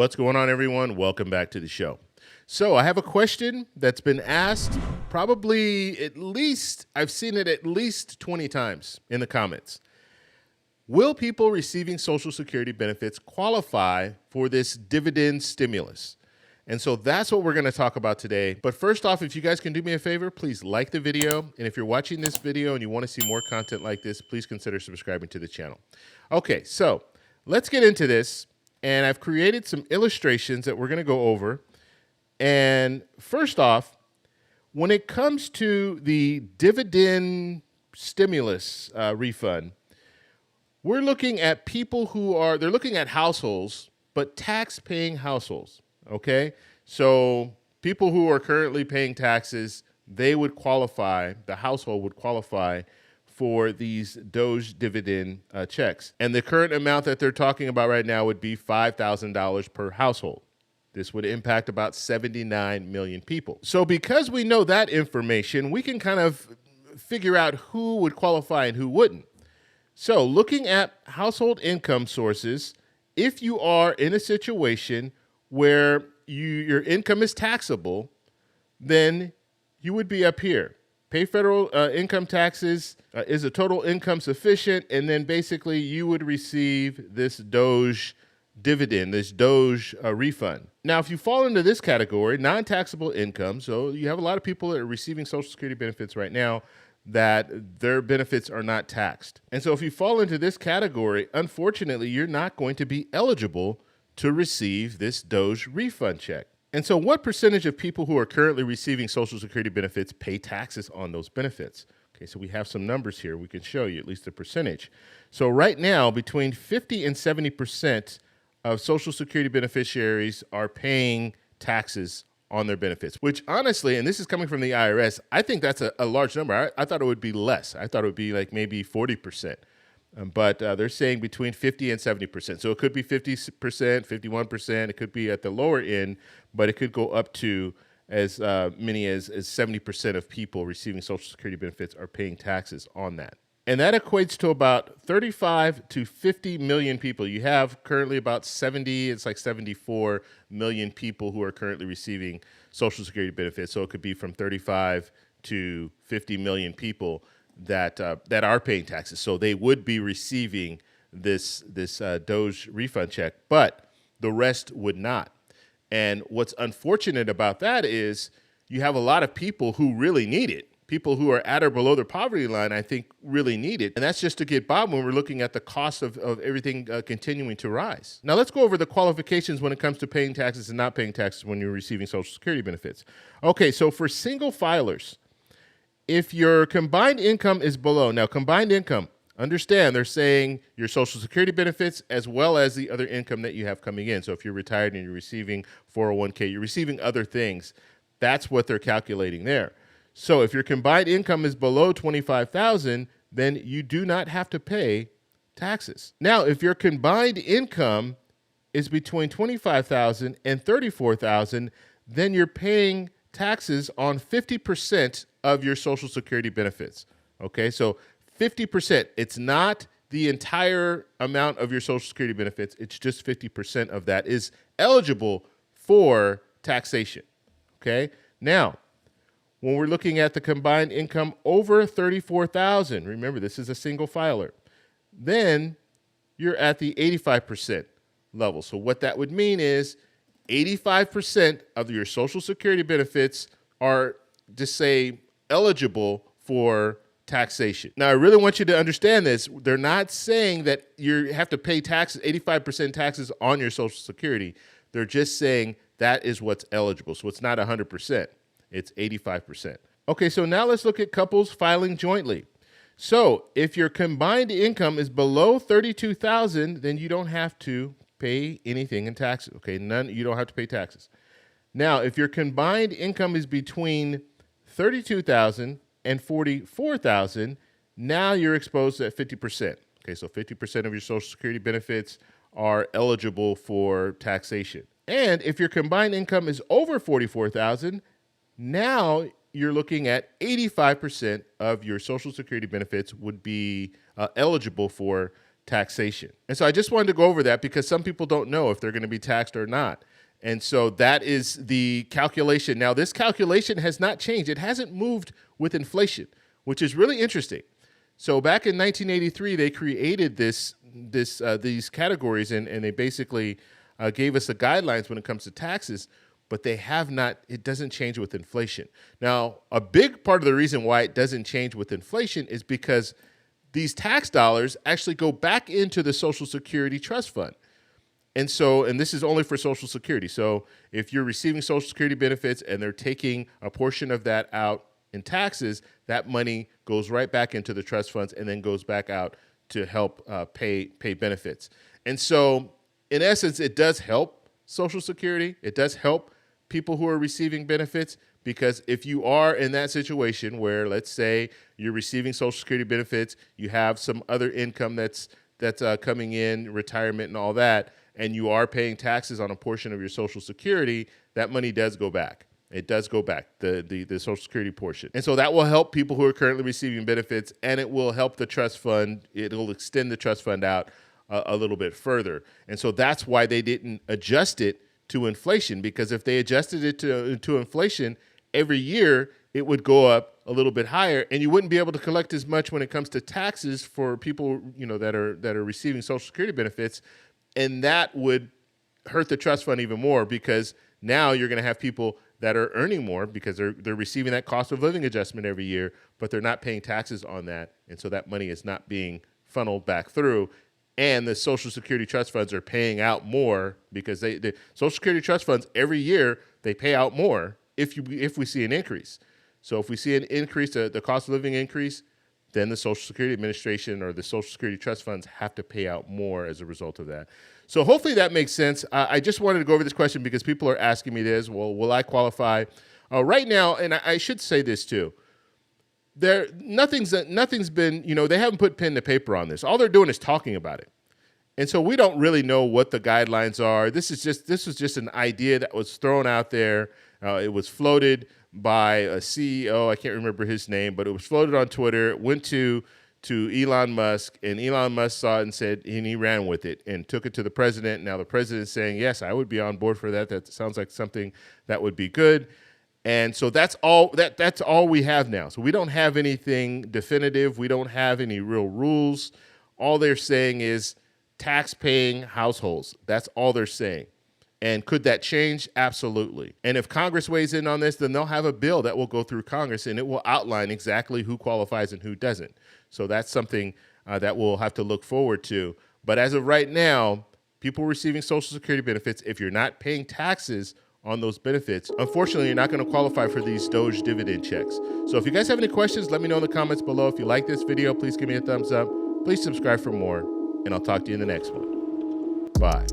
What's going on, everyone? Welcome back to the show. So I have a question that's been asked probably I've seen it at least 20 times in the comments. Will people receiving Social Security benefits qualify for this dividend stimulus? And so that's what we're going to talk about today. But first off, if you guys can do me a favor, please like the video. And if you're watching this video and you want to see more content like this, please consider subscribing to the channel. Okay, so let's get into this. And I've created some illustrations that we're going to go over. And first off, when it comes to the dividend stimulus refund, we're looking at people they're looking at households, but tax-paying households, okay? So people who are currently paying taxes, they would qualify, the household would qualify for these Doge dividend checks. And the current amount that they're talking about right now would be $5,000 per household. This would impact about 79 million people. So because we know that information, we can kind of figure out who would qualify and who wouldn't. So looking at household income sources, if you are in a situation where your income is taxable, then you would be up here. Pay federal income taxes. Is the total income sufficient? And then basically you would receive this Doge dividend, this Doge refund. Now, if you fall into this category, non-taxable income, so you have a lot of people that are receiving Social Security benefits right now that their benefits are not taxed. And so if you fall into this category, unfortunately, you're not going to be eligible to receive this Doge refund check. And so what percentage of people who are currently receiving Social Security benefits pay taxes on those benefits? Okay, so we have some numbers here. We can show you at least the percentage. So right now, between 50 and 70% of Social Security beneficiaries are paying taxes on their benefits, which honestly, and this is coming from the IRS, I think that's a large number. I thought it would be less. I thought it would be like maybe 40%. But they're saying between 50 and 70%. So it could be 50%, 51%. It could be at the lower end, but it could go up to as many as 70% of people receiving Social Security benefits are paying taxes on that. And that equates to about 35 to 50 million people. You have currently about 74 million people who are currently receiving Social Security benefits. So it could be from 35 to 50 million people that are paying taxes. So they would be receiving this Doge refund check, but the rest would not. And what's unfortunate about that is you have a lot of people who really need it. People who are at or below the poverty line, I think, really need it. And that's just to get by when we're looking at the cost of everything continuing to rise. Now, let's go over the qualifications when it comes to paying taxes and not paying taxes when you're receiving Social Security benefits. Okay, so for single filers, if your combined income is below, now combined income, understand they're saying your Social Security benefits as well as the other income that you have coming in. So if you're retired and you're receiving 401k, you're receiving other things, that's what they're calculating there. So if your combined income is below $25,000, then you do not have to pay taxes. Now, if your combined income is between $25,000 and $34,000, then you're paying taxes on 50% of your Social Security benefits. Okay, so 50%. It's not the entire amount of your Social Security benefits. It's just 50% of that is eligible for taxation. Okay, now, when we're looking at the combined income over $34,000, remember this is a single filer, then you're at the 85% level. So what that would mean is 85% of your Social Security benefits are, just say, eligible for taxation. Now, I really want you to understand this. They're not saying that you have to pay taxes, 85% taxes on your Social Security. They're just saying that is what's eligible. So it's not 100%. It's 85%. Okay, so now let's look at couples filing jointly. So if your combined income is below $32,000, then you don't have to pay anything in taxes. Okay, you don't have to pay taxes. Now, if your combined income is between $32,000 and $44,000, now you're exposed at 50%. Okay, so 50% of your Social Security benefits are eligible for taxation. And if your combined income is over $44,000, now you're looking at 85% of your Social Security benefits would be eligible for taxation. And so I just wanted to go over that because some people don't know if they're going to be taxed or not. And so that is the calculation. Now, this calculation has not changed. It hasn't moved with inflation, which is really interesting. So back in 1983, they created these categories, and they basically gave us the guidelines when it comes to taxes, but they have not, it doesn't change with inflation. Now, a big part of the reason why it doesn't change with inflation is because these tax dollars actually go back into the Social Security Trust Fund. And this is only for Social Security. So if you're receiving Social Security benefits and they're taking a portion of that out in taxes, that money goes right back into the trust funds and then goes back out to help pay benefits. And so in essence, it does help Social Security. It does help people who are receiving benefits, because if you are in that situation where, let's say, you're receiving Social Security benefits, you have some other income that's coming in, retirement and all that, and you are paying taxes on a portion of your Social Security, that money does go back. It does go back, the Social Security portion. And so that will help people who are currently receiving benefits, and it will help the trust fund. It'll extend the trust fund out a little bit further. And so that's why they didn't adjust it to inflation, because if they adjusted it to inflation, every year it would go up a little bit higher, and you wouldn't be able to collect as much when it comes to taxes for people, that are receiving Social Security benefits. And that would hurt the trust fund even more, because now you're going to have people that are earning more because they're receiving that cost of living adjustment every year, but they're not paying taxes on that. And so that money is not being funneled back through. And the Social Security trust funds are paying out more because the Social Security trust funds every year, they pay out more if we see an increase. So if we see an increase, the cost of living increase, then the Social Security Administration or the Social Security trust funds have to pay out more as a result of that. So hopefully that makes sense. I just wanted to go over this question because people are asking me this. Well, will I qualify? Right now, and I should say this too, nothing's been, they haven't put pen to paper on this. All they're doing is talking about it. And so we don't really know what the guidelines are. This was just an idea that was thrown out there. It was floated by a CEO, I can't remember his name, but it was floated on Twitter. It went to Elon Musk, and Elon Musk saw it and said, and he ran with it and took it to the president. Now the president's saying, yes, I would be on board for that. That sounds like something that would be good. And so that's all we have now. So we don't have anything definitive. We don't have any real rules. All they're saying is tax-paying households. That's all they're saying. And could that change? Absolutely. And if Congress weighs in on this, then they'll have a bill that will go through Congress, and it will outline exactly who qualifies and who doesn't. So that's something that we'll have to look forward to. But as of right now, people receiving Social Security benefits, if you're not paying taxes on those benefits, unfortunately, you're not going to qualify for these Doge dividend checks. So if you guys have any questions, let me know in the comments below. If you like this video, please give me a thumbs up. Please subscribe for more, and I'll talk to you in the next one. Bye.